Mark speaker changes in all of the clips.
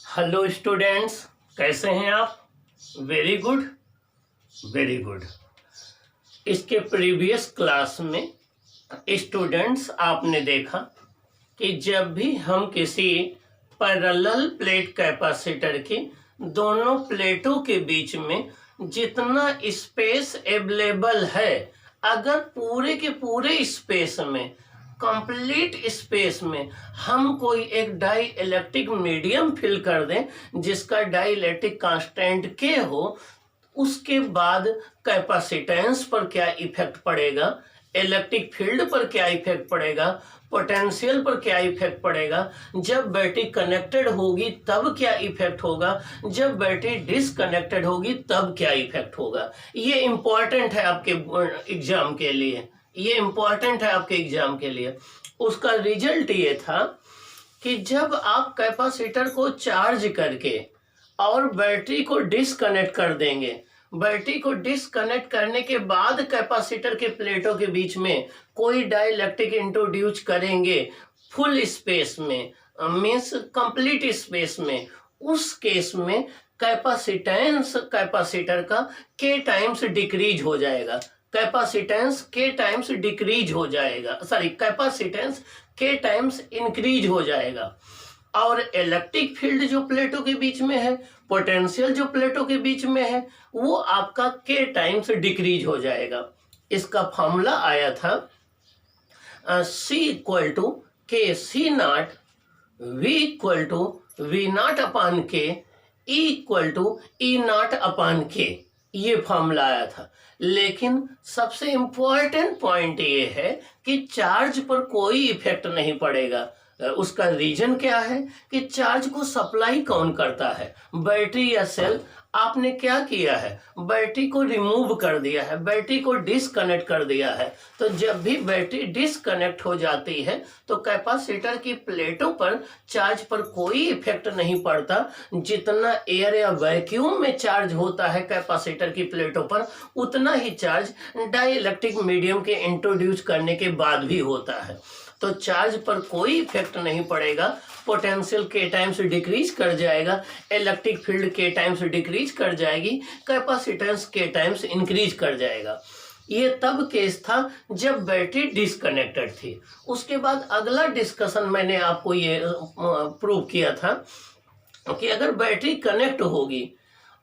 Speaker 1: Hello students, कैसे हैं आप? Very good, very good. इसके प्रीवियस क्लास में स्टूडेंट्स आपने देखा कि जब भी हम किसी पैरेलल प्लेट कैपेसिटर की दोनों प्लेटों के बीच में जितना स्पेस अवेलेबल है, अगर पूरे के पूरे स्पेस में, कंप्लीट स्पेस में हम कोई एक डाई इलेक्ट्रिक मीडियम फिल कर दें जिसका डाई इलेक्ट्रिक कांस्टेंट के हो, उसके बाद कैपेसिटेंस पर क्या इफेक्ट पड़ेगा, इलेक्ट्रिक फील्ड पर क्या इफेक्ट पड़ेगा, पोटेंशियल पर क्या इफेक्ट पड़ेगा, जब बैटरी कनेक्टेड होगी तब क्या इफेक्ट होगा, जब बैटरी डिसकनेक्टेड होगी तब क्या इफेक्ट होगा। ये इंपॉर्टेंट है आपके एग्जाम के लिए, ये इंपॉर्टेंट है आपके एग्जाम के लिए। उसका रिजल्ट ये था कि जब आप कैपेसिटर को चार्ज करके और बैटरी को डिसकनेक्ट कर देंगे, बैटरी को डिसकनेक्ट करने के बाद कैपेसिटर के प्लेटों के बीच में कोई डाइलेक्ट्रिक इंट्रोड्यूस करेंगे फुल स्पेस में, मीन्स कंप्लीट स्पेस में, उस केस में कैपेसिटेंस कैपेसिटर का के टाइम्स डिक्रीज हो जाएगा, कैपेसिटेंस के टाइम्स डिक्रीज हो जाएगा, सॉरी कैपेसिटेंस के टाइम्स इंक्रीज हो जाएगा। और इलेक्ट्रिक फील्ड जो प्लेटों के बीच में है, पोटेंशियल जो प्लेटों के बीच में है, वो आपका के टाइम्स डिक्रीज हो जाएगा। इसका फॉर्मूला आया था C equal to K C naught, V equal to V naught upon K, E equal to E naught upon K, ये फॉर्मूला आया था। लेकिन सबसे इंपॉर्टेंट पॉइंट ये है कि चार्ज पर कोई इफेक्ट नहीं पड़ेगा। उसका रीजन क्या है कि चार्ज को सप्लाई कौन करता है, बैटरी या सेल। आपने क्या किया है, बैटरी को रिमूव कर दिया है, बैटरी को डिसकनेक्ट कर दिया है। तो जब भी बैटरी डिसकनेक्ट हो जाती है तो कैपेसिटर की प्लेटों पर चार्ज पर कोई इफेक्ट नहीं पड़ता। जितना एयर या वैक्यूम में चार्ज होता है कैपेसिटर की प्लेटों पर, उतना ही चार्ज डाई इलेक्ट्रिक मीडियम के इंट्रोड्यूस करने के बाद भी होता है। तो चार्ज पर कोई इफेक्ट नहीं पड़ेगा, पोटेंशियल के टाइम्स डिक्रीज कर जाएगा, इलेक्ट्रिक फील्ड के टाइम्स डिक्रीज कर जाएगी, कैपेसिटेंस के टाइम्स इंक्रीज कर जाएगा। ये तब केस था जब बैटरी डिसकनेक्टेड थी। उसके बाद अगला डिस्कशन मैंने आपको ये प्रूव किया था कि अगर बैटरी कनेक्ट होगी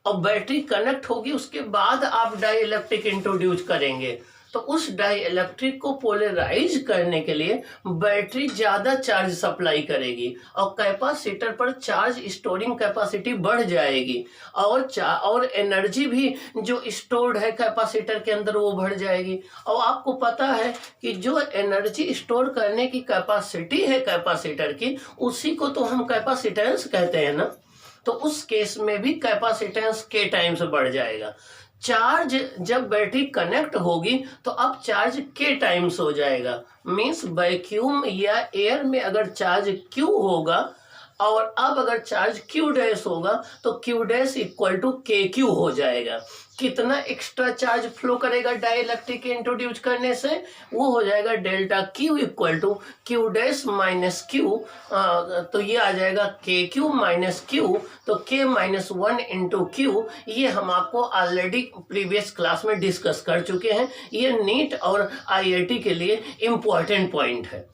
Speaker 1: और बैटरी कनेक्ट होगी उसके बाद आप डाई इलेक्ट्रिक इंट्रोड्यूस करेंगे, तो उस डाई इलेक्ट्रिक को पोलराइज करने के लिए बैटरी ज़्यादा चार्ज सप्लाई करेगी और कैपेसिटर पर चार्ज स्टोरिंग कैपेसिटी बढ़ जाएगी, और एनर्जी भी जो स्टोर्ड है कैपेसिटर के अंदर वो बढ़ जाएगी। और आपको पता है कि जो एनर्जी स्टोर करने की कैपेसिटी है कैपेसिटर की, उसी को तो हम कैपेसिटेंस कहते हैं ना। तो उस केस में भी कैपेसिटेंस के टाइम्स बढ़ जाएगा। चार्ज जब बैटरी कनेक्ट होगी तो अब चार्ज के टाइम्स हो जाएगा, मीन्स वैक्यूम या एयर में अगर चार्ज Q होगा और अब अगर चार्ज Q डैश होगा तो Q dash equal to KQ हो जाएगा। कितना एक्स्ट्रा चार्ज फ्लो करेगा डाई इलेक्ट्रिक के इंट्रोड्यूस करने से, वो हो जाएगा delta Q equal to Q dash minus Q, तो ये आ जाएगा KQ माइनस Q, तो K माइनस 1 इंटू Q। ये हम आपको ऑलरेडी प्रीवियस क्लास में डिस्कस कर चुके हैं। ये नीट और IIT के लिए इम्पोर्टेंट पॉइंट है।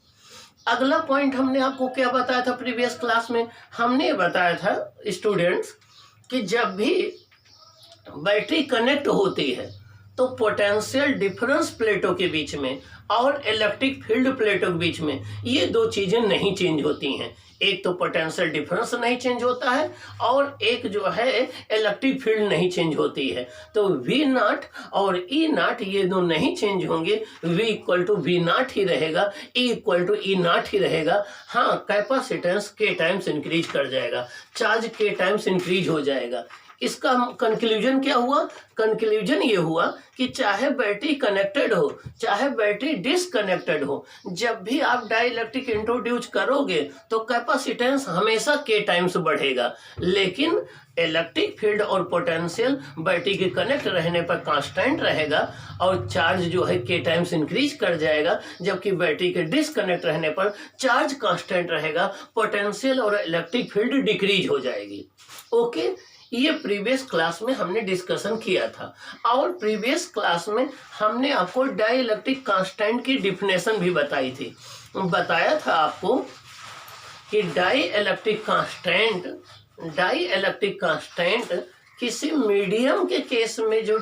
Speaker 1: अगला पॉइंट हमने आपको क्या बताया था प्रीवियस क्लास में, हमने बताया था स्टूडेंट्स कि जब भी बैटरी कनेक्ट होती है तो पोटेंशियल डिफरेंस प्लेटों के बीच में और इलेक्ट्रिक फील्ड प्लेटों के बीच में ये दो चीज़ें नहीं चेंज होती हैं। एक तो पोटेंशियल डिफरेंस नहीं चेंज होता है और एक जो है इलेक्ट्रिक फील्ड नहीं चेंज होती है। तो V नॉट और E नॉट ये दो नहीं चेंज होंगे, V equal to V not ही रहेगा, E equal to E not ही रहेगा। हाँ, कैपेसिटेंस के टाइम्स इंक्रीज कर जाएगा, चार्ज के टाइम्स इंक्रीज हो जाएगा। इसका कंक्लूजन क्या हुआ? कंक्लूजन ये हुआ कि चाहे बैटरी कनेक्टेड हो चाहे बैटरी डिसकनेक्टेड हो, जब भी आप डाइलेक्ट्रिक इंट्रोड्यूस करोगे तो कैपेसिटेंस हमेशा के टाइम्स बढ़ेगा, लेकिन इलेक्ट्रिक फील्ड और पोटेंशियल बैटरी के कनेक्ट रहने पर कांस्टेंट रहेगा और चार्ज जो है के टाइम्स इंक्रीज कर जाएगा, जबकि बैटरी के डिसकनेक्ट रहने पर चार्ज कांस्टेंट रहेगा, पोटेंशियल और इलेक्ट्रिक फील्ड डिक्रीज हो जाएगी। ओके, ये प्रीवियस क्लास में हमने डिस्कशन किया था और प्रीवियस क्लास में हमने आपको डाइलेक्ट्रिक कांस्टेंट की डिफिनेशन भी बताई थी। बताया था आपको कि डाइलेक्ट्रिक कांस्टेंट किसी मीडियम के केस में जो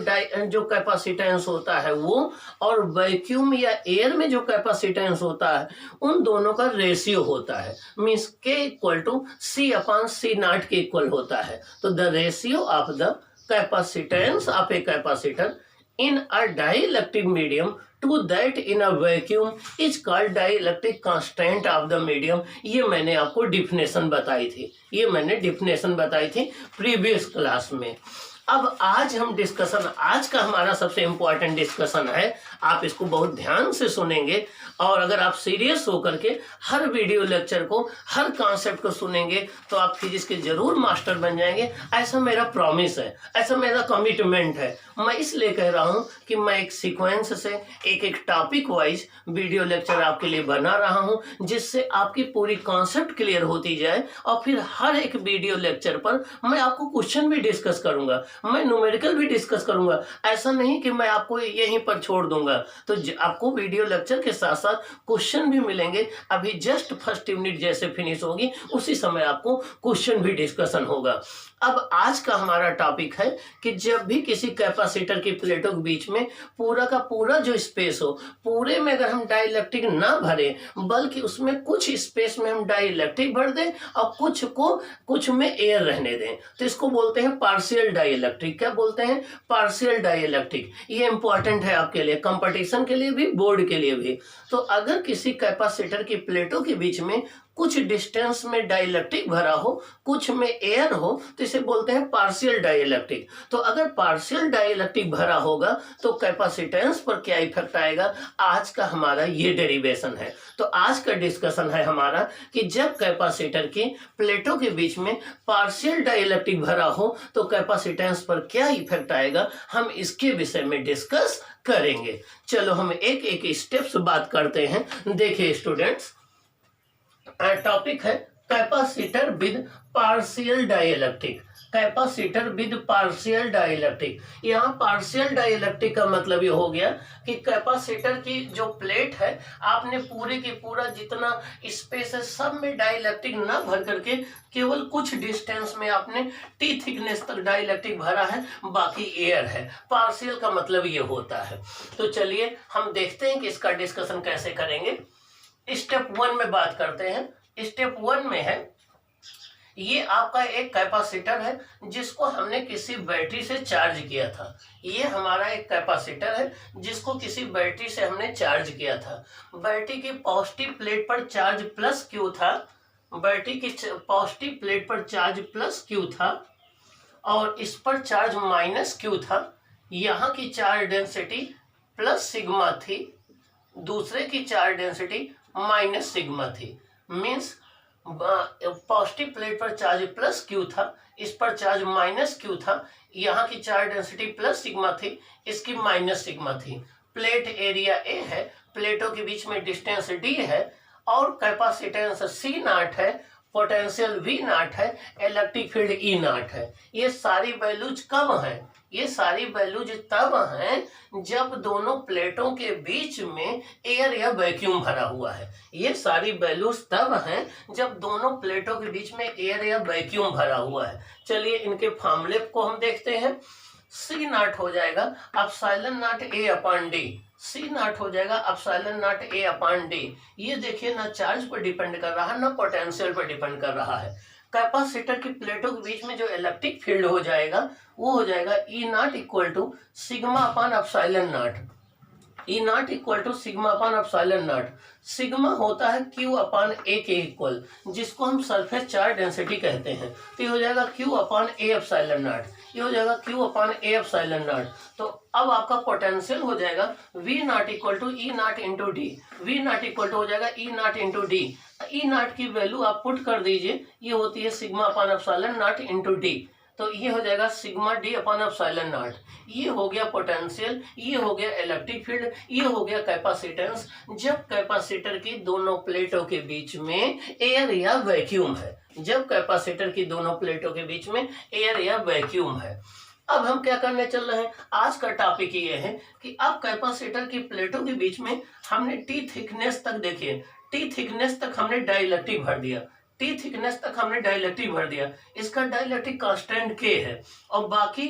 Speaker 1: कैपेसिटेंस होता है वो, और वैक्यूम या एयर में जो कैपेसिटेंस होता है, उन दोनों का रेशियो होता है। मीन्स के इक्वल टू C/C0 के इक्वल होता है। तो the ratio of the capacitance of a capacitor in a dielectric medium to that in a vacuum is called dielectric constant of the medium। ये मैंने आपको डिफिनेशन बताई थी, प्रीवियस क्लास में। अब आज का हमारा सबसे इंपॉर्टेंट डिस्कशन है, आप इसको बहुत ध्यान से सुनेंगे और अगर आप सीरियस होकर के हर वीडियो लेक्चर को, हर कॉन्सेप्ट को सुनेंगे तो आप फिजिक्स के जरूर मास्टर बन जाएंगे। ऐसा मेरा प्रॉमिस है, ऐसा मेरा कमिटमेंट है। मैं इसलिए कह रहा हूं कि मैं एक सीक्वेंस से एक टॉपिक वाइज वीडियो लेक्चर आपके लिए बना रहा हूं, जिससे आपकी पूरी कॉन्सेप्ट क्लियर होती जाए और फिर हर एक वीडियो लेक्चर पर मैं आपको क्वेश्चन भी डिस्कस करूंगा, मैं न्यूमेरिकल भी डिस्कस करूंगा। ऐसा नहीं कि मैं आपको यहीं पर छोड़ दूंगा। तो आपको वीडियो लेक्चर के साथ साथ क्वेश्चन भी मिलेंगे। अभी जस्ट फर्स्ट यूनिट जैसे फिनिश होगी उसी समय आपको क्वेश्चन भी डिस्कशन होगा। अब आज का हमारा टॉपिक है कि जब भी किसी कैपेसिटर की प्लेटों के बीच में पूरा का पूरा जो स्पेस हो, पूरे में अगर हम डाइलेक्ट्रिक ना भरे बल्कि उसमें कुछ स्पेस में हम डाइलेक्ट्रिक भर दें और कुछ में एयर रहने दें, तो इसको बोलते हैं पार्शियल डाइलेक्ट्रिक। क्या बोलते हैं? Partial dielectric. ये इंपॉर्टेंट है आपके लिए, कंपटीशन के लिए भी, बोर्ड के लिए भी। तो अगर किसी कैपेसिटर की प्लेटों के बीच में कुछ डिस्टेंस में डाइलेक्ट्रिक भरा हो, कुछ में एयर हो, तो इसे बोलते हैं पार्शियल डाइलेक्ट्रिक। तो अगर पार्शियल डाइलेक्ट्रिक भरा होगा तो कैपेसिटेंस पर क्या इफेक्ट आएगा, आज का हमारा ये डेरिवेशन है। तो आज का डिस्कशन है हमारा कि जब कैपेसिटर की प्लेटों के बीच में पार्शियल डाइलेक्ट्रिक भरा हो तो कैपेसिटेंस पर क्या इफेक्ट आएगा, हम इसके विषय में डिस्कस करेंगे। चलो हम एक एक स्टेप्स बात करते हैं। देखिए स्टूडेंट्स, टॉपिक है capacitor with partial dielectric. Capacitor with partial dielectric. यहाँ पार्शियल डाइलेक्ट्रिक का मतलब ये हो गया कि कैपेसिटर की जो प्लेट है, आपने पूरे की पूरा जितना स्पेस है सब में डाइलेक्ट्रिक ना भर करके केवल कुछ डिस्टेंस में आपने टी थिकनेस तक डाइलेक्ट्रिक भरा है, बाकी एयर है। पार्शियल का मतलब ये होता है। तो चलिए हम देखते हैं कि इसका डिस्कशन कैसे करेंगे। स्टेप 1 में बात करते हैं। स्टेप 1 में है, ये आपका एक कैपेसिटर है जिसको हमने किसी बैटरी से चार्ज किया था। ये हमारा एक कैपेसिटर है जिसको किसी बैटरी से हमने चार्ज किया था। बैटरी की पॉजिटिव प्लेट पर चार्ज प्लस क्यू था, बैटरी की पॉजिटिव प्लेट पर चार्ज प्लस क्यू था और इस पर चार्ज माइनस क्यू था। यहाँ की चार्ज डेंसिटी प्लस सिग्मा थी, दूसरे की चार्ज डेंसिटी माइनस सिग्मा थी। मीन्स पॉजिटिव प्लेट पर चार्ज प्लस क्यू था, इस पर चार्ज माइनस क्यू था। यहाँ की चार्ज डेंसिटी प्लस सिग्मा थी, इसकी माइनस सिग्मा थी। प्लेट एरिया ए है, प्लेटों के बीच में डिस्टेंस डी है और कैपेसिटेंस C0 है, पोटेंशियल V0 है, इलेक्ट्रिक फील्ड E0 है। ये सारी वैल्यूज कब हैं? ये सारी वैल्यूज तब हैं जब दोनों प्लेटों के बीच में एयर या वैक्यूम भरा हुआ है। ये सारी वैल्यूज तब हैं जब दोनों प्लेटों के बीच में एयर या वैक्यूम भरा हुआ है। चलिए इनके फॉर्मूले को हम देखते हैं। C0 हो जाएगा ε0 A/D। C0 हो जाएगा ε0 A/D। ये देखिए ना चार्ज पर डिपेंड कर रहा है ना पोटेंशियल पर डिपेंड कर रहा है। कैपेसिटर की प्लेटों के बीच में जो इलेक्ट्रिक फील्ड हो जाएगा वो हो जाएगा E0 equal to sigma upon ε0। E naught equal to sigma upon epsilon naught. Sigma होता है क्यू अपान ए के इक्वल, जिसको हम सरफेस चार्ज डेंसिटी कहते हैं। तो ये हो जाएगा Q upon A epsilon naught, ये हो जाएगा Q upon A epsilon naught. तो अब आपका पोटेंशियल हो जाएगा V naught equal to E naught into D, V naught equal to हो जाएगा E naught into D. E naught की वैल्यू आप पुट कर दीजिए, ये होती है sigma upon epsilon naught into D. तो ये हो जाएगा sigma D upon epsilon naught. ये हो गया पोटेंशियल, ये हो गया इलेक्ट्रिक फील्ड, ये हो गया कैपेसिटेंस। जब कैपेसिटर की दोनों प्लेटों के बीच में एयर या वैक्यूम है, जब कैपेसिटर की दोनों प्लेटों के बीच में एयर या वैक्यूम है। अब हम क्या करने चल रहे हैं, आज का टॉपिक ये है कि अब कैपेसिटर की प्लेटों के बीच में हमने टी थिकनेस तक, देखिए टी थिकनेस तक हमने डाइलेक्ट्रिक भर दिया, टी थिकनेस तक हमने डाइलेक्ट्रिक भर दिया। इसका डाइलेक्ट्रिक कांस्टेंट के है और बाकी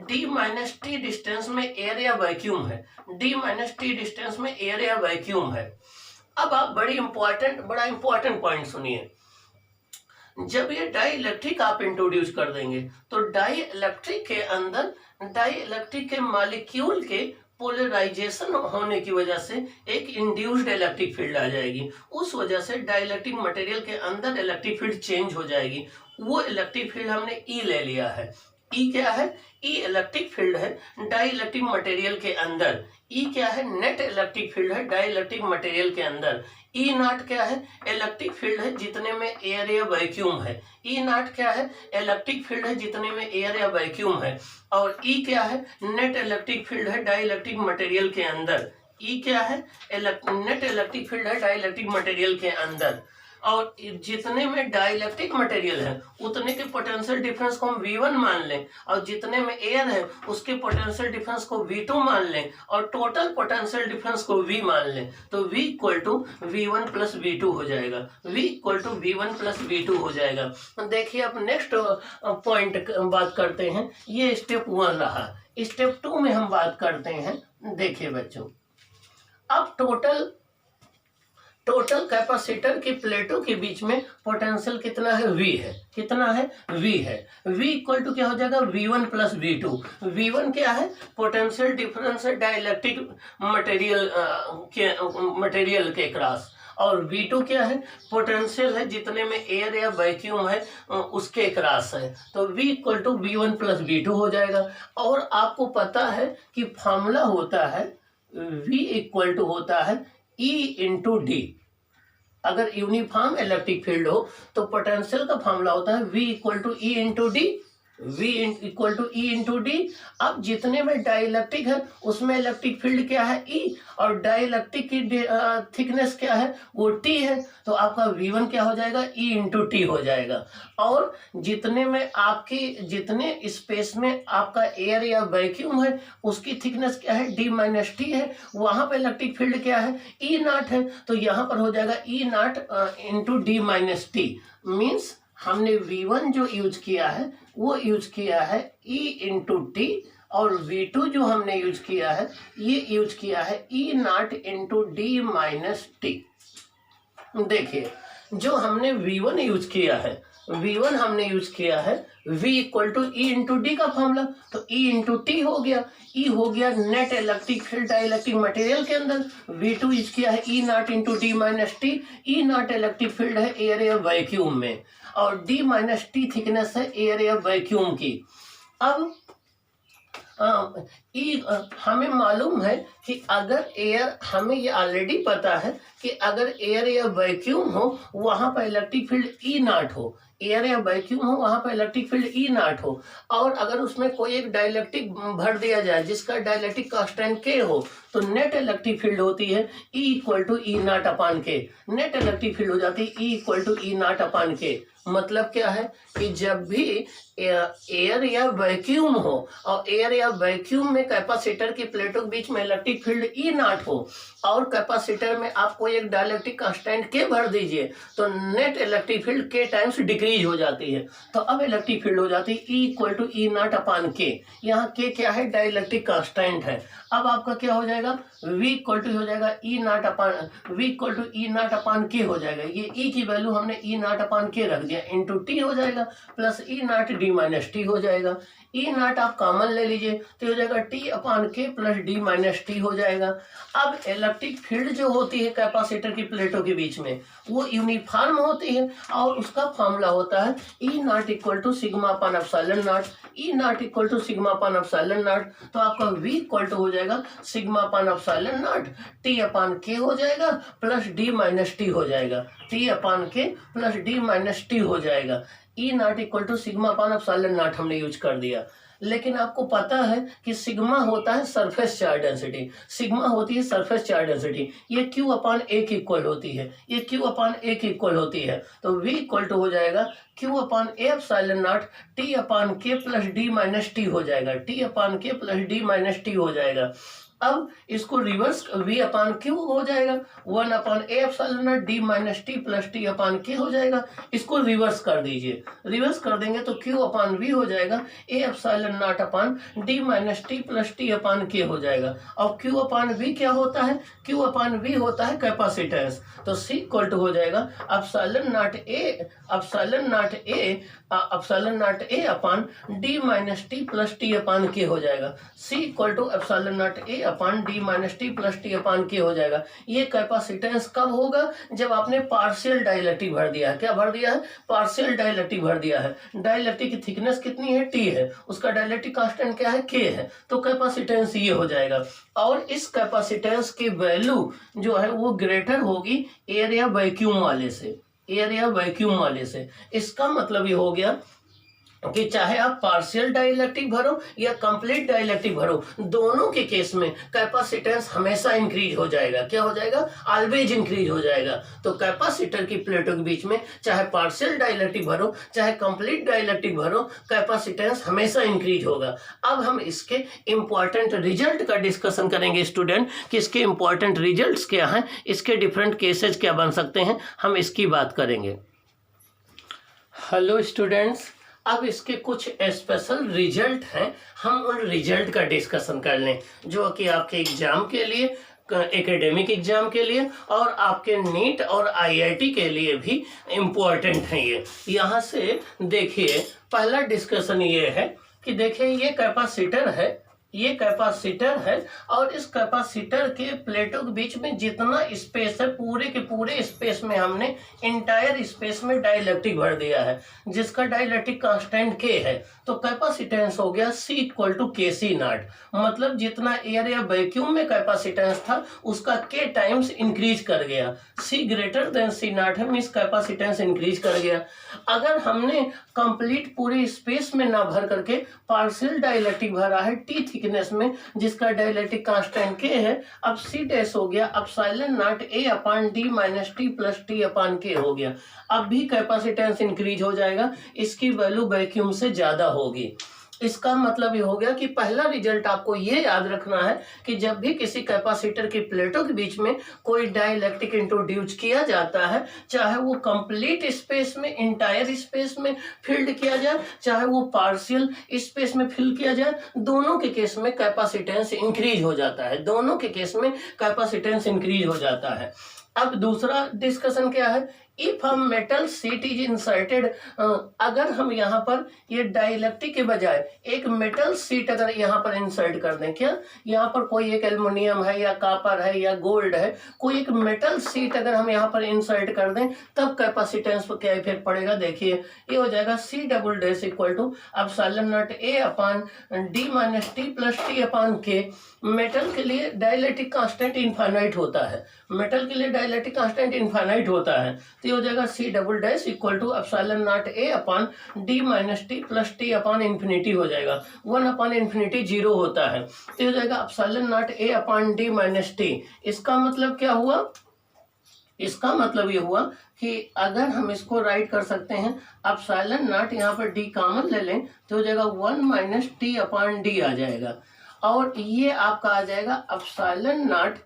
Speaker 1: डी माइनस टी डिस्टेंस में एयर या वैक्यूम है, डी माइनस टी डिस्टेंस में एयर या वैक्यूम है। अब आप बड़ा इंपॉर्टेंट पॉइंट सुनिए। जब ये डाइलेक्ट्रिक आप इंट्रोड्यूस कर देंगे तो डाइलेक्ट्रिक के अंदर डाइलेक्ट्रिक के मॉलिक्यूल के पोलराइजेशन होने की वजह से एक इंड्यूस्ड इलेक्ट्रिक फील्ड आ जाएगी। उस वजह से डाइलेक्ट्रिक मटेरियल के अंदर इलेक्ट्रिक फील्ड चेंज हो जाएगी। वो इलेक्ट्रिक फील्ड हमने ई ले लिया है। ई क्या है? ई इलेक्ट्रिक फील्ड है डाइलेक्ट्रिक मटेरियल के अंदर। ई क्या है? नेट इलेक्ट्रिक फील्ड है डाइलेक्ट्रिक मटेरियल के अंदर। ई नॉट क्या है? इलेक्ट्रिक फील्ड है जितने में एयर या वैक्यूम है। ई नॉट क्या है? इलेक्ट्रिक फील्ड है जितने में एयर या वैक्यूम है। और ई क्या है? नेट इलेक्ट्रिक फील्ड है डाइलेक्ट्रिक मटेरियल के अंदर। ई क्या है? नेट इलेक्ट्रिक फील्ड है डाइलेक्ट्रिक मटेरियल के अंदर। और जितने में डाइलेक्ट्रिक मटेरियल है उतने के पोटेंशियल डिफरेंस को हम V1 मान लें, और जितने में एयर है उसके पोटेंशियल डिफरेंस को V2 मान लें, और टोटल पोटेंशियल डिफरेंस को V मान लें। तो V equal to V1 plus V2 हो जाएगा, V equal to V1 plus V2 हो जाएगा। देखिए अब नेक्स्ट पॉइंट बात करते हैं। ये स्टेप 1 रहा। स्टेप 2 में हम बात करते हैं। देखिए बच्चों, अब टोटल कैपेसिटर की प्लेटों के बीच में पोटेंशियल कितना है? V है। कितना है? V है। V इक्वल टू क्या हो जाएगा? V1 plus V2। V1 क्या है? पोटेंशियल डिफरेंस है डाइलेक्ट्रिक मटेरियल के क्रॉस। और V2 क्या है? पोटेंशियल है जितने में एयर या वैक्यूम है उसके क्रॉस है। तो V equal to V1 plus V2 हो जाएगा। और आपको पता है कि फॉर्मूला होता है V इक्वल टू होता है E इंटू डी। अगर यूनिफॉर्म इलेक्ट्रिक फील्ड हो तो पोटेंशियल का फॉर्मूला होता है V equal to E into D, V equal to E into D. अब जितने में डाइलेक्ट्रिक है उसमें इलेक्ट्रिक फील्ड क्या है? E, और डाइलेक्ट्रिक की थिकनेस क्या है? वो T है। तो आपका V1 क्या हो जाएगा? E इंटू टी हो जाएगा। और जितने में जितने स्पेस में आपका एयर या वैक्यूम है उसकी थिकनेस क्या है? D माइनस टी है। वहां पर इलेक्ट्रिक फील्ड क्या है? E नॉट है। तो यहाँ पर हो जाएगा E not into D minus T. Means हमने V1 जो यूज किया है वो यूज किया है E इंटू टी, और V2 जो हमने यूज किया है ये यूज किया है E not into D minus T. देखिए जो हमने V1 यूज किया है, V1 हमने यूज किया है V equal to E into D का फॉर्मूला। तो E इंटू टी हो गया। E हो गया net electric field dielectric material के अंदर। V2 यूज किया है E not into D minus T. E not electric field है एयर या वैक्यूम में, और D माइनस टी थिकनेस है एयर या वैक्यूम की। अब हमें मालूम है कि अगर एयर, हमें ये ऑलरेडी पता है कि अगर एयर या वैक्यूम हो वहां पर इलेक्ट्रिक फील्ड ई नॉट हो, एयर या वैक्यूम हो वहां पर इलेक्ट्रिक फील्ड ई नॉट हो, और अगर उसमें कोई एक डाइलेक्ट्रिक भर दिया जाए जिसका डाइलेक्ट्रिक कांस्टेंट के हो तो नेट इलेक्ट्रिक फील्ड होती है E equal to E naught upon K. Net electric field हो जाती है E equal to E naught upon K. मतलब क्या है कि जब भी एयर या वैक्यूम हो और एयर या वैक्यूम में कैपेसिटर की प्लेटों के बीच में इलेक्ट्रिक फील्ड ई नॉट हो और कैपेसिटर में आप कोई एक डाइलेक्ट्रिक कांस्टेंट के भर दीजिए तो नेट इलेक्ट्रिक फील्ड के टाइम्स डिक्रीज हो जाती है। तो अब इलेक्ट्रिक फील्ड हो जाती है E equal to E naught upon K. यहाँ के क्या है? डाइलेक्ट्रिक कांस्टेंट है। अब आपका क्या हो जाएगा? V इक्वल टू हो जाएगा V equal to E naught upon K हो जाएगा। ये E की वैल्यू हमने ई नॉट अपान के रख गया इंटू टी हो जाएगा plus E not D minus T हो जाएगा। ई नॉट आप कॉमन ले लीजिए तो हो जाएगा T upon K plus D minus T हो जाएगा। अब इलेक्ट्रिक फील्ड जो होती है कैपेसिटर की प्लेटों के बीच में वो यूनिफॉर्म होती है और उसका फॉर्मूला होता है E naught equal to sigma upon epsilon naught. E naught equal to sigma upon epsilon naught तो आपका वी इक्वल टू हो जाएगा sigma upon epsilon naught T upon K हो जाएगा प्लस डी माइनस टी हो जाएगा। T upon K plus D minus T हो जाएगा। E naught equal to sigma upon epsilon naught हमने यूज कर दिया। लेकिन आपको पता है कि सिग्मा होता है सरफेस चार्ज डेंसिटी, सिग्मा होती है सरफेस चार्ज डेंसिटी, ये क्यू अपॉन ए की इक्वल होती है, ये क्यू अपॉन ए की इक्वल होती है। तो वी इक्वल टू हो जाएगा क्यू अपॉन ए epsilon naught T upon K plus D minus T हो जाएगा। T upon K plus D minus T हो जाएगा। अब इसको रिवर्स v अपॉन क्यू हो जाएगा 1 upon A epsilon not D minus T plus T upon K हो जाएगा। इसको रिवर्स कर दीजिए, रिवर्स कर देंगे तो q अपॉन v हो जाएगा ए epsilon not upon D minus T plus T upon K हो जाएगा। और q अपॉन v क्या होता है? q अपॉन v होता है कैपेसिटेंस। तो c इक्वल टू हो जाएगा epsilon not A upon D minus T plus T upon K हो जाएगा। c equal to epsilon not A upon D minus T plus T upon K हो जाएगा। ये कैपेसिटेंस कब होगा? जब आपने पार्शियल डाइलेक्ट्रिक भर दिया है। क्या भर दिया है? पार्शियल डाइलेक्ट्रिक भर दिया है। डाइलेक्ट्रिक की थिकनेस कितनी है? टी है, उसका डाइलेक्ट्रिक कांस्टेंट क्या है? के है। तो कैपेसिटेंस ये हो जाएगा। और इस कैपेसिटेंस की वैल्यू जो है वो ग्रेटर होगी एरिया वैक्यूम वाले से, एरिया वैक्यूम वाले से। इसका मतलब ये हो गया कि चाहे आप पार्शियल डाइलेक्ट्रिक भरो या कंप्लीट डाइलेक्ट्रिक भरो, दोनों के केस में कैपेसिटेंस हमेशा इंक्रीज हो जाएगा। क्या हो जाएगा? ऑलवेज इंक्रीज हो जाएगा। तो कैपेसिटर की प्लेटों के बीच में चाहे पार्शियल डाइलेक्ट्रिक भरो चाहे कंप्लीट डाइलेक्ट्रिक भरो, कैपेसिटेंस हमेशा इंक्रीज होगा। अब हम इसके इंपॉर्टेंट रिजल्ट का डिस्कशन करेंगे स्टूडेंट, कि इसके इंपॉर्टेंट रिजल्ट्स क्या हैं, इसके डिफरेंट केसेज क्या बन सकते हैं, हम इसकी बात करेंगे। हेलो स्टूडेंट्स, अब इसके कुछ स्पेशल रिजल्ट हैं, हम उन रिजल्ट का डिस्कशन कर लें जो कि आपके एग्जाम के लिए, एकेडमिक एग्जाम के लिए और आपके नीट और आईआईटी के लिए भी इम्पोर्टेंट हैं। ये यहाँ से देखिए, पहला डिस्कशन ये है कि देखिए ये कैपेसिटर है, ये कैपेसिटर है और इस कैपेसिटर के प्लेटों के बीच में जितना स्पेस है, पूरे के पूरे स्पेस में हमने इंटायर स्पेस में डाइलेक्ट्रिक भर दिया है जिसका डाइलेक्ट्रिक कांस्टेंट के है। तो कैपेसिटेंस हो गया C equal to K C not. मतलब जितना एरिया वैक्यूम में कैपेसिटेंस था उसका के टाइम्स इंक्रीज कर गया। C greater than C not है, मींस कैपेसिटेंस इंक्रीज कर गया। अगर हमने कंप्लीट पूरे स्पेस में ना भर करके पार्शियल डाइलेक्ट्रिक भरा है टी थिकनेस में जिसका डाइलेक्ट्रिक कांस्टेंट के है, अब C डैश हो गया epsilon not A upon D minus T plus T upon K हो गया। अब भी कैपेसिटेंस इंक्रीज हो जाएगा, इसकी वैल्यू वैक्यूम से ज्यादा होगी। इसका मतलब ये हो गया कि पहला रिजल्ट आपको ये याद रखना है कि जब भी किसी कैपेसिटर की प्लेटों के बीच में कोई डाइलेक्ट्रिक इंट्रोड्यूस किया जाता है, चाहे वो कंप्लीट स्पेस में, इंटायर स्पेस में फील्ड किया जाए, चाहे वो पार्शियल स्पेस में फिल किया जाए, दोनों के केस में कैपेसिटेंस इंक्रीज हो जाता है। दोनों के केस में कैपेसिटेंस इंक्रीज हो जाता है। अब दूसरा डिस्कशन क्या है? इफ हम मेटल सीट इज इंसर्टेड, अगर हम यहाँ पर ये डाइलेक्ट्रिक के बजाय एक मेटल सीट अगर यहाँ पर इंसर्ट कर दें, क्या यहाँ पर कोई एक एल्युमिनियम है या कॉपर है या गोल्ड है, कोई एक मेटल सीट अगर हम यहाँ पर इंसर्ट कर दें, तब कैपेसिटेंस पर क्या इफेक्ट पड़ेगा? देखिए ये हो जाएगा C double dash equal to epsilon not A upon D minus T plus T upon K. Metal के लिए डाइलेक्ट्रिक कांस्टेंट इनफाइनाइट होता है, मेटल के लिए डाइलेक्ट्रिक कांस्टेंट इनफाइनाइट होता है। तो ये हो जाएगा C double dash equal to epsilon not A upon D minus T plus T upon infinity हो जाएगा। 1 अपॉन इन्फिनिटी 0 होता है। तो हो जाएगा epsilon not A upon D minus T. इसका मतलब क्या हुआ? इसका मतलब ये हुआ कि अगर हम इसको राइट कर सकते हैं, एप्सिलॉन नॉट यहाँ पर डी कॉमन ले लें तो हो जाएगा 1 माइनस टी अपॉन डी आ जाएगा। और ये आपका आ जाएगा epsilon not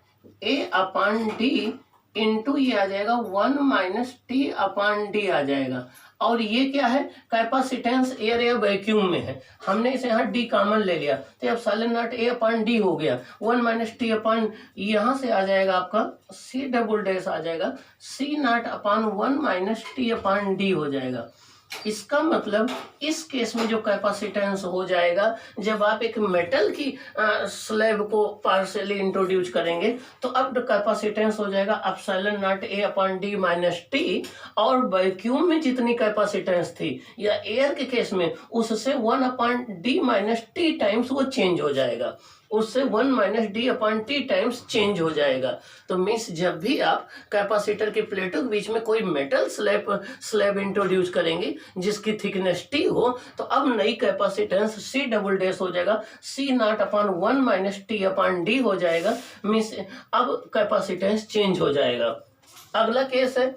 Speaker 1: A upon D into ये आ जाएगा 1 माइनस टी अपॉन डी आ जाएगा। और ये क्या है, कैपेसिटेंस एयर या वैक्यूम में है, हमने इसे यहाँ डी कॉमन ले लिया तो epsilon not A upon D हो गया, 1 माइनस टी अपॉन, यहाँ से आ जाएगा आपका सी डबल डैश आ जाएगा C naught upon 1 minus T upon D हो जाएगा। इसका मतलब इस केस में जो कैपेसिटेंस हो जाएगा, जब आप एक मेटल की स्लैब को पार्शियली इंट्रोड्यूस करेंगे तो अब कैपेसिटेंस हो जाएगा epsilon not A upon D minus T, और वैक्यूम में जितनी कैपेसिटेंस थी या एयर के केस में उससे 1 upon D minus T times वो चेंज हो जाएगा, उससे 1 minus D upon T times change हो जाएगा। तो मीन्स जब भी आप कैपेसिटर की प्लेटों के बीच में कोई मेटल स्लैब इंट्रोड्यूस करेंगे जिसकी थिकनेस टी हो, तो अब नई कैपेसिटेंस सी डबल डैश हो जाएगा C naught upon 1 minus T upon D हो जाएगा। मीन्स अब कैपेसिटेंस चेंज हो जाएगा। अगला केस है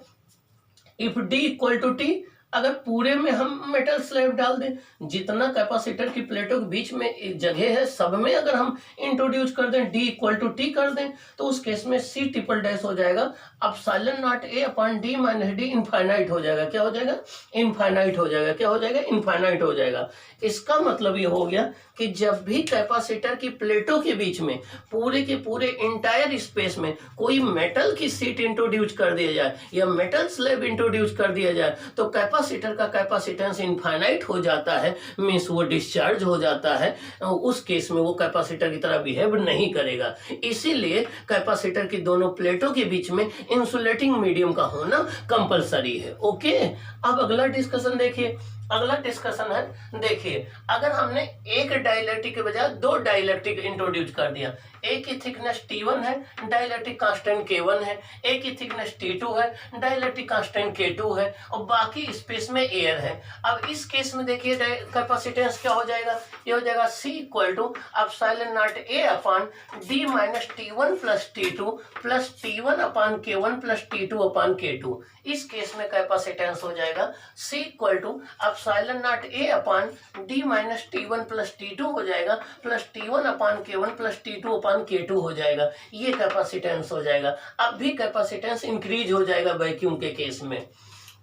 Speaker 1: if D equal to T, अगर पूरे में हम मेटल स्लैब डाल दें, जितना कैपेसिटर की प्लेटों के बीच में जगह है सब में अगर हम इंट्रोड्यूस कर दें, डी इक्वल टू टी कर दें, तो उस केस में सी ट्रिपल डैश हो जाएगा epsilon not A upon D minus D infinite हो जाएगा। क्या हो जाएगा, इनफाइनाइट हो जाएगा। क्या हो जाएगा, इनफाइनाइट हो जाएगा। इसका मतलब ये हो गया कि जब भी कैपेसिटर की प्लेटों के बीच में पूरे के पूरे इंटायर स्पेस में कोई मेटल की सीट इंट्रोड्यूस कर दिया जाए या मेटल स्लैब इंट्रोड्यूस कर दिया जाए तो कैपेसिटर का कैपेसिटेंस इनफाइनाइट हो जाता है, मीन्स वो डिस्चार्ज हो जाता है। उस केस में वो कैपेसिटर की तरह बिहेव नहीं करेगा। इसीलिए कैपेसिटर की दोनों प्लेटों के बीच में इंसुलेटिंग मीडियम का होना कंपलसरी है। ओके, अब अगला डिस्कशन देखिए। अगला डिस्कशन है, देखिए अगर हमने एक डाइलेक्ट्रिक के बजाय दो डाइलेक्ट्रिक इंट्रोड्यूस कर दिया, एक की थिकनेस T1 है, डाइलेक्ट्रिक कांस्टेंट K1 है, एक की थिकनेस T2 है, डाइलेक्ट्रिक कांस्टेंट K2 है, और बाकी स्पेस में एयर है। अब इस केस में देखिए कैपेसिटेंस क्या हो जाएगा, ये हो जाएगा C equal to epsilon not A upon D minus T1 plus T2 plus T1 upon K1 plus T2 upon K2। इस केस में कैपेसिटेंस हो जाएगा C equal to epsilon not A upon D minus T1 plus T2 हो जाएगा plus T1 upon K1 plus T2 upon K2 हो जाएगा। ये capacitance हो जाएगा। अब भी कैपेसिटेंस इंक्रीज हो जाएगा वैक्यूम के केस में।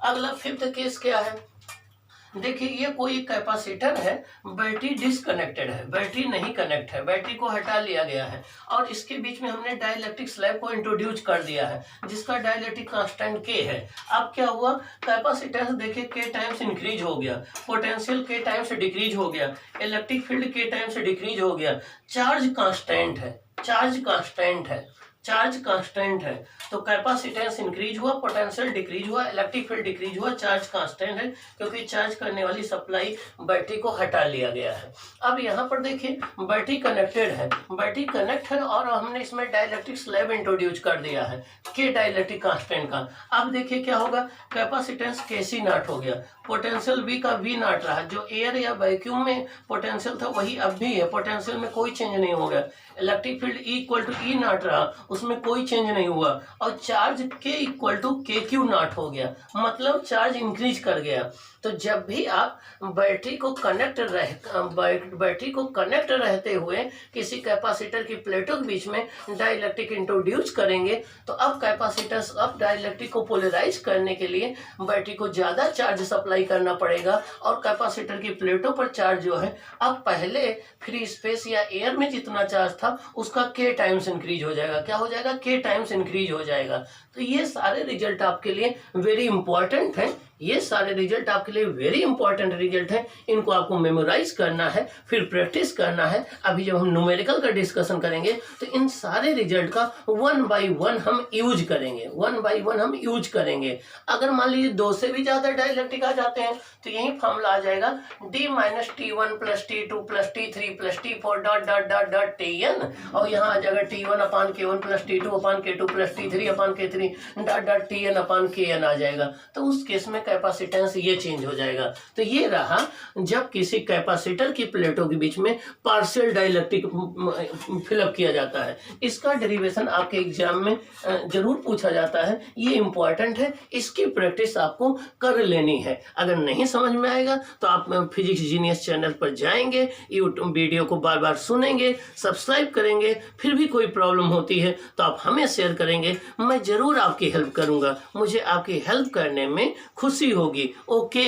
Speaker 1: अगला फिफ्थ केस क्या है, देखिए ये कोई कैपेसिटर है, बैटरी डिसकनेक्टेड है, बैटरी नहीं कनेक्ट है, बैटरी को हटा लिया गया है और इसके बीच में हमने डाइलेक्ट्रिक स्लैब को इंट्रोड्यूस कर दिया है जिसका डाइलेक्ट्रिक कांस्टेंट K है। अब क्या हुआ, कैपेसिटेंस देखिए K टाइम्स इंक्रीज हो गया, पोटेंशियल K टाइम्स डिक्रीज हो गया, electric field K times decrease हो गया, चार्ज कांस्टेंट है, चार्ज कांस्टेंट है, चार्ज कांस्टेंट है। तो कैपेसिटेंस इंक्रीज हुआ, पोटेंशियल डिक्रीज हुआ, इलेक्ट्रिक फील्ड डिक्रीज हुआ, चार्ज कांस्टेंट है क्योंकि चार्ज करने वाली सप्लाई बैटरी को हटा लिया गया है। अब यहाँ पर देखिए बैटरी कनेक्टेड है, बैटरी कनेक्ट है और हमने इसमें डाइलेक्ट्रिक स्लैब इंट्रोड्यूस कर दिया है के डाइलेक्ट्रिक कांस्टेंट का। अब देखिए क्या होगा, कैपेसिटेंस KC नॉट हो गया, पोटेंशियल V का V नॉट रहा, जो एयर या वैक्यूम में पोटेंशियल था वही अब भी है, पोटेंशियल में कोई चेंज नहीं हो गया। Electric field E equal to E not रहा, उसमें कोई चेंज नहीं हुआ, और charge K equal to KQ not हो गया, मतलब चार्ज इंक्रीज कर गया। तो जब भी आप बैटरी को कनेक्ट रहते हुए किसी कैपेसिटर की प्लेटों के बीच में डाइलेक्ट्रिक इंट्रोड्यूस करेंगे तो अब कैपेसिटर अब डाइलेक्ट्रिक को पोलराइज करने के लिए बैटरी को ज़्यादा चार्ज सप्लाई करना पड़ेगा और कैपेसिटर की प्लेटों पर चार्ज जो है अब पहले फ्री स्पेस या एयर में जितना चार्ज था उसका K टाइम्स इंक्रीज हो जाएगा। क्या हो जाएगा, K टाइम्स इंक्रीज हो जाएगा। तो ये सारे रिजल्ट आपके लिए वेरी इंपॉर्टेंट हैं, ये सारे रिजल्ट आपके लिए वेरी इंपॉर्टेंट रिजल्ट हैं, इनको आपको मेमोराइज करना है, फिर प्रैक्टिस करना है। अभी जब हम न्यूमेरिकल का डिस्कशन करेंगे तो इन सारे रिजल्ट का वन बाय वन हम यूज करेंगे, वन बाय वन हम यूज करेंगे। अगर मान लीजिए 2 से भी ज़्यादा डाइलेक्ट्रिक आ जाते हैं तो यही फॉर्मूला आ जाएगा D minus T1 plus T2 plus T3 plus T4 dot dot dot dot Tn, और यहाँ आ जाएगा T1 अपान K1 प्लस T2 अपान K2 प्लस T3 अपान K3 डॉट डॉट Tn अपान Kn आ जाएगा। तो उस केस में कैपेसिटेंस ये चेंज हो जाएगा। तो ये रहा जब किसी कैपेसिटर की प्लेटों के बीच में पार्शियल डाइलेक्ट्रिक फिलअप किया जाता है। इसका डेरिवेशन आपके एग्जाम में जरूर पूछा जाता है, ये इंपॉर्टेंट है, इसकी प्रैक्टिस आपको कर लेनी है। अगर नहीं समझ में आएगा तो आप फिजिक्स जीनियस चैनल पर जाएंगे, यूट्यूब वीडियो को बार बार सुनेंगे, सब्सक्राइब करेंगे, फिर भी कोई प्रॉब्लम होती है तो आप हमें शेयर करेंगे, मैं जरूर ज़रूर आपकी हेल्प करूँगा, मुझे आपकी हेल्प करने में खुशी होगी। ओके।